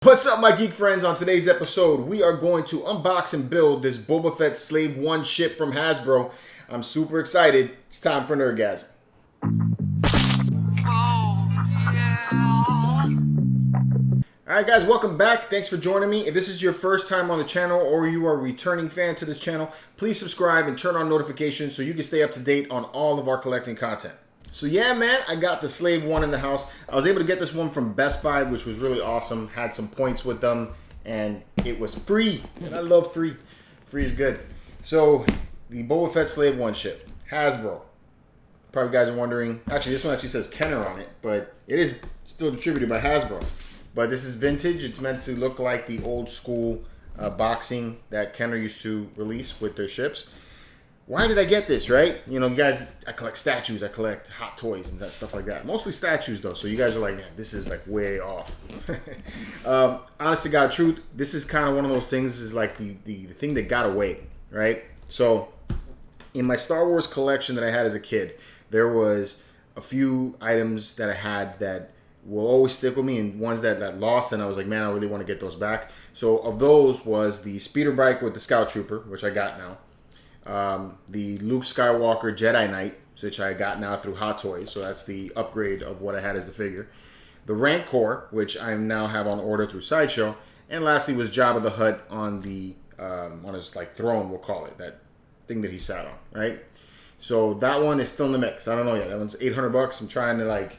What's up, my geek friends? On today's episode, we are going to unbox and build this Boba Fett Slave 1 ship from Hasbro. I'm super excited. It's time for nerdgasm. Alright guys, welcome back. Thanks for joining me. If this is your first time on the channel or you are a returning fan to this channel, please subscribe and turn on notifications so you can stay up to date on all of our collecting content. So yeah, man, I got the Slave 1 in the house. I was able to get this one from Best Buy, which was really awesome. Had some points with them, and it was free. And I love free. Free is good. So, the Boba Fett Slave 1 ship. Hasbro. Probably guys are wondering. Actually, this one actually says Kenner on it, but it is still distributed by Hasbro. But this is vintage. It's meant to look like the old school boxing that Kenner used to release with their ships. Why did I get this, right? You know, guys, I collect statues, I collect hot toys and that stuff like that. Mostly statues, though, so you guys are like, man, this is like way off. Honest to God truth, this is kind of one of those things, is like the thing that got away, right? So, in my Star Wars collection that I had as a kid, there was a few items that I had that will always stick with me, and ones that lost, and I was like, man, I really want to get those back. So, of those was the speeder bike with the Scout Trooper, which I got now. The Luke Skywalker Jedi Knight, which I got now through Hot Toys, so that's the upgrade of what I had as the figure. The Rancor, which I now have on order through Sideshow, and lastly was Jabba the Hutt on the on his like throne, we'll call it, that thing that he sat on, right? So that one is still in the mix. I don't know yet. That one's $800. I'm trying to like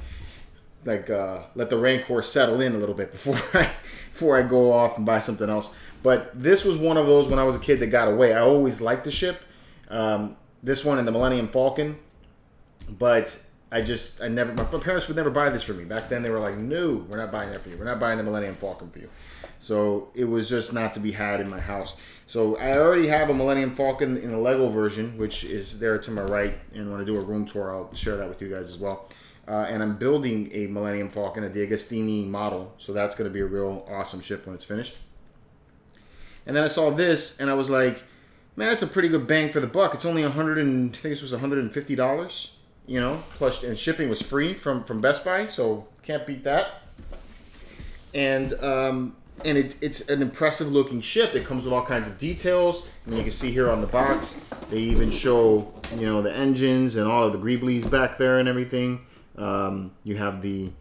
let the Rancor settle in a little bit before I go off and buy something else. But this was one of those when I was a kid that got away. I always liked the ship. This one and the Millennium Falcon, but my parents would never buy this for me. Back then they were like, no, we're not buying that for you. We're not buying the Millennium Falcon for you. So it was just not to be had in my house. So I already have a Millennium Falcon in a Lego version, which is there to my right. And when I do a room tour, I'll share that with you guys as well. And I'm building a Millennium Falcon, a D'Agostini model. So that's going to be a real awesome ship when it's finished. And then I saw this and I was like, man, that's a pretty good bang for the buck. It's only I think this was $150, you know, plus, and shipping was free from Best Buy, so can't beat that. And it's an impressive looking ship. It comes with all kinds of details, and you can see here on the box, they even show, you know, the engines and all of the greeblies back there and everything. You have the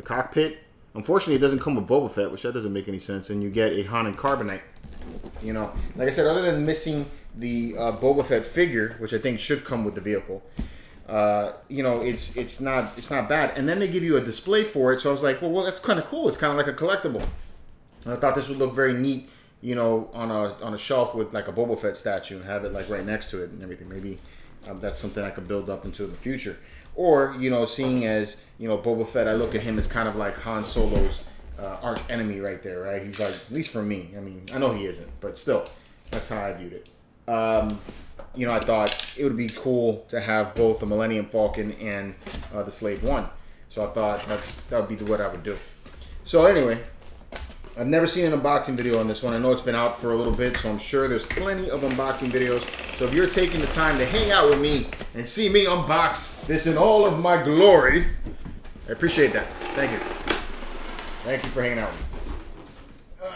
cockpit. Unfortunately, it doesn't come with Boba Fett, which that doesn't make any sense, and you get a Han and Carbonite. You know, like I said, other than missing the Boba Fett figure, which I think should come with the vehicle, you know, it's not bad. And then they give you a display for it, so I was like, well, that's kind of cool. It's kind of like a collectible. And I thought this would look very neat, you know, on a shelf with like a Boba Fett statue and have it like right next to it and everything. Maybe that's something I could build up into the future. Or, you know, seeing as, you know, Boba Fett, I look at him as kind of like Han Solo's arch enemy right there, right? He's like, at least for me. I mean, I know he isn't, but still, that's how I viewed it. You know, I thought it would be cool to have both the Millennium Falcon and the Slave 1. So I thought that would be what I would do. So anyway, I've never seen an unboxing video on this one. I know it's been out for a little bit, so I'm sure there's plenty of unboxing videos. So if you're taking the time to hang out with me and see me unbox this in all of my glory, I appreciate that. Thank you. Thank you for hanging out with me. All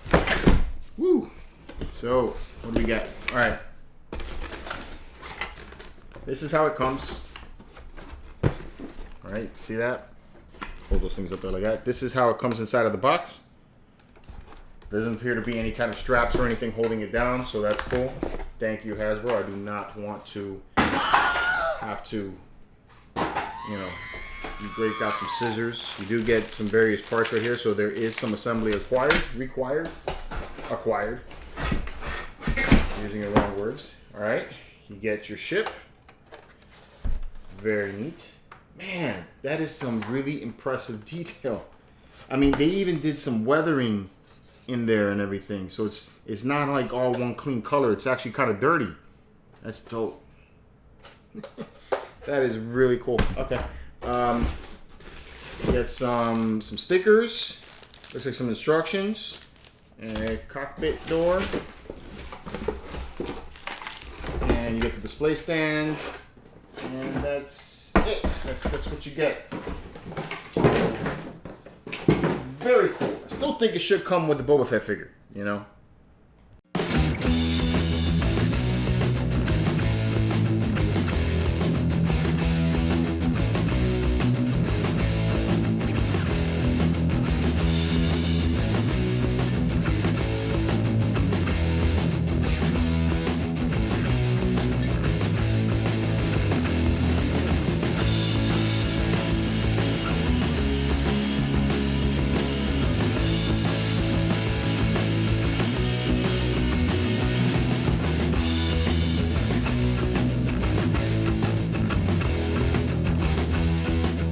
right. Woo. So, what do we got? All right. This is how it comes. All right, see that? Hold those things up there like that. This is how it comes inside of the box. Doesn't appear to be any kind of straps or anything holding it down, so that's cool. Thank you, Hasbro. I do not want to have to, you know, you got some scissors. You do get some various parts right here, so there is some assembly acquired. Using the wrong words. All right, you get your ship. Very neat. Man, that is some really impressive detail. I mean, they even did some weathering in there and everything, so it's not like all one clean color. It's actually kind of dirty. That's dope. That is really cool. Okay. Get some stickers. Looks like some instructions. And a cockpit door. And you get the display stand. And that's it. That's what you get. very cool. I still think it should come with the Boba Fett figure, you know?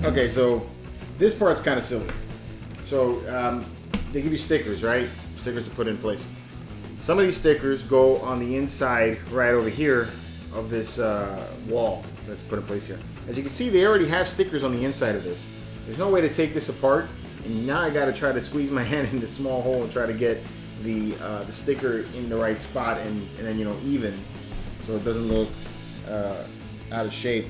Okay, so this part's kind of silly. So they give you stickers, right? Stickers to put in place. Some of these stickers go on the inside right over here of this wall that's put in place here. As you can see, they already have stickers on the inside of this. There's no way to take this apart, and now I got to try to squeeze my hand in this small hole and try to get the sticker in the right spot and then, you know, even, so it doesn't look out of shape.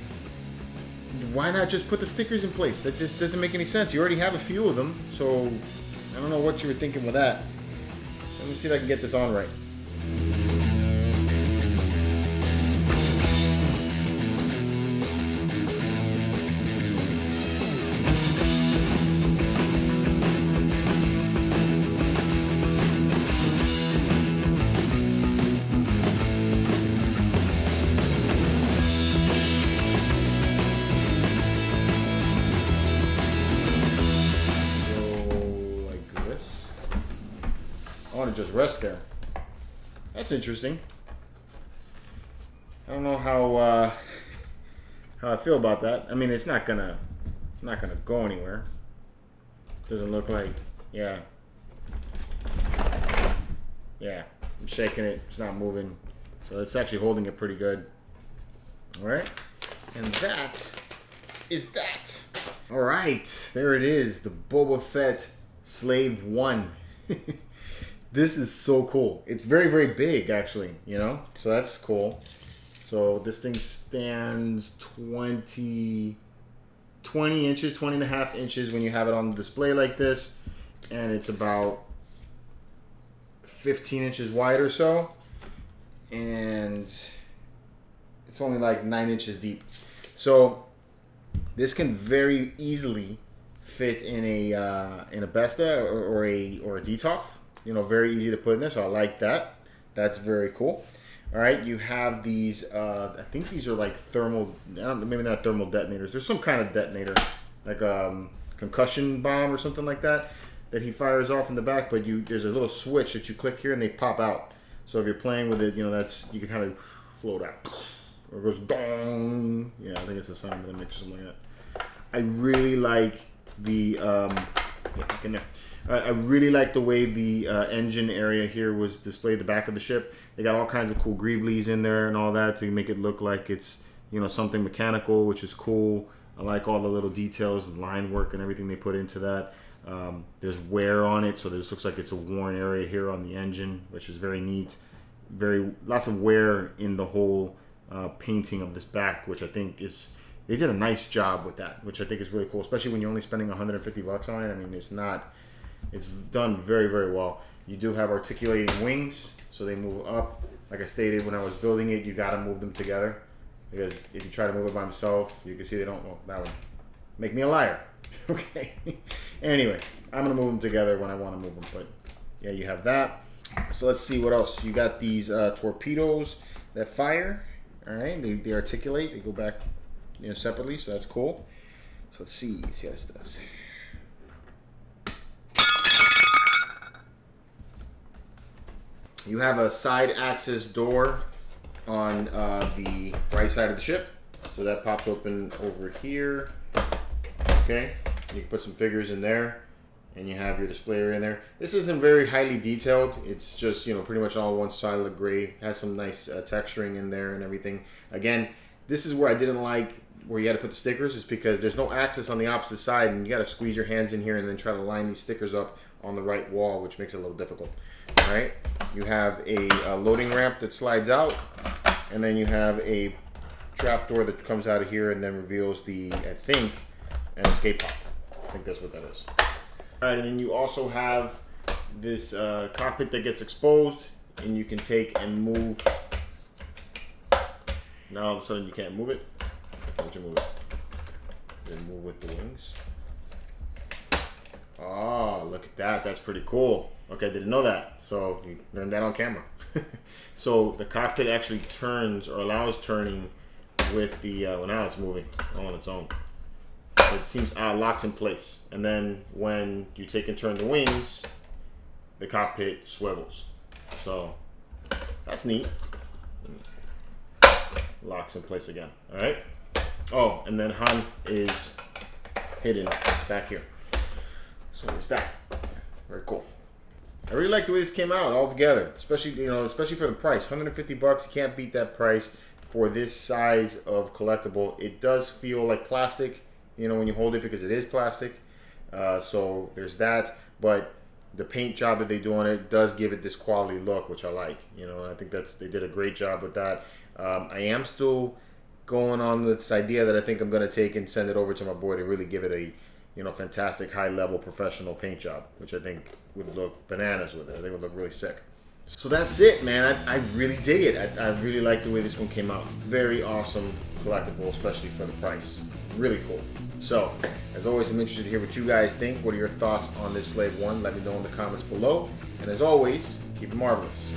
Why not just put the stickers in place? That just doesn't make any sense. You already have a few of them, so I don't know what you were thinking with that. Let me see if I can get this on right. I want to just rest there. That's interesting. I don't know how I feel about that. I mean, it's not gonna go anywhere. Doesn't look like, yeah. I'm shaking it. It's not moving, so it's actually holding it pretty good. All right, and that is that. All right, there it is, the Boba Fett Slave 1. This is so cool. It's very, very big, actually, you know? So that's cool. So this thing stands 20 inches, 20 and a half inches when you have it on display like this. And it's about 15 inches wide or so. And it's only like 9 inches deep. So this can very easily fit in a Besta or a Detolf. You know, very easy to put in there, so I like that. That's very cool. All right, you have these, I think these are like thermal, maybe not thermal detonators. There's some kind of detonator, like concussion bomb or something like that he fires off in the back, but there's a little switch that you click here and they pop out. So if you're playing with it, you know, you can have it float out. Or it goes dong. Yeah, I think it's the sound that makes something like that. I really like the, I really like the way the engine area here was displayed, the back of the ship. They got all kinds of cool greeblies in there and all that to make it look like it's, you know, something mechanical, which is cool. I like all the little details and line work and everything they put into that. There's wear on it, so this looks like it's a worn area here on the engine, which is very neat. Lots of wear in the whole painting of this back, which I think is, they did a nice job with that, which I think is really cool, especially when you're only spending $150 on it. I mean, it's done very, very well. You do have articulating wings, so they move up. Like I stated when I was building it, you got to move them together, because if you try to move it by themselves, you can see they don't. Well, that would make me a liar. Okay. Anyway, I'm gonna move them together when I want to move them. But yeah, you have that. So let's see what else. You got these torpedoes that fire. All right, they articulate. They go back, you know, separately. So that's cool. So let's see how this does. You have a side access door on the right side of the ship. So that pops open over here. Okay, you can put some figures in there, and you have your display area in there. This isn't very highly detailed. It's just, you know, pretty much all one solid gray. Has some nice texturing in there and everything. Again, this is where I didn't like where you had to put the stickers, is because there's no access on the opposite side, and you got to squeeze your hands in here and then try to line these stickers up on the right wall, which makes it a little difficult. All right, you have a loading ramp that slides out, and then you have a trap door that comes out of here and then reveals the, I think, an escape pod. I think that's what that is. All right, and then you also have this cockpit that gets exposed, and you can take and move. Now all of a sudden you can't move it. Why don't you move it? Then move with the wings. Oh, look at that. That's pretty cool. Okay, didn't know that. So you learned that on camera. So the cockpit actually turns or allows turning with the, well, now it's moving on its own. It seems locks in place. And then when you take and turn the wings, the cockpit swivels. So that's neat. Locks in place again. All right. Oh, and then Han is hidden back here. So there's that. Very cool. I really like the way this came out all together, especially for the price. $150. You can't beat that price for this size of collectible. It does feel like plastic, when you hold it, because it is plastic. So there's that. But the paint job that they do on it does give it this quality look, which I like. I think they did a great job with that. I am still going on with this idea that I think I'm going to take and send it over to my boy to really give it a fantastic high-level professional paint job, which I think would look bananas with it. I think it would look really sick. So that's it, man. I really dig it. I really like the way this one came out. Very awesome collectible, especially for the price. Really cool. So, as always, I'm interested to hear what you guys think. What are your thoughts on this Slave 1? Let me know in the comments below. And as always, keep it marvelous.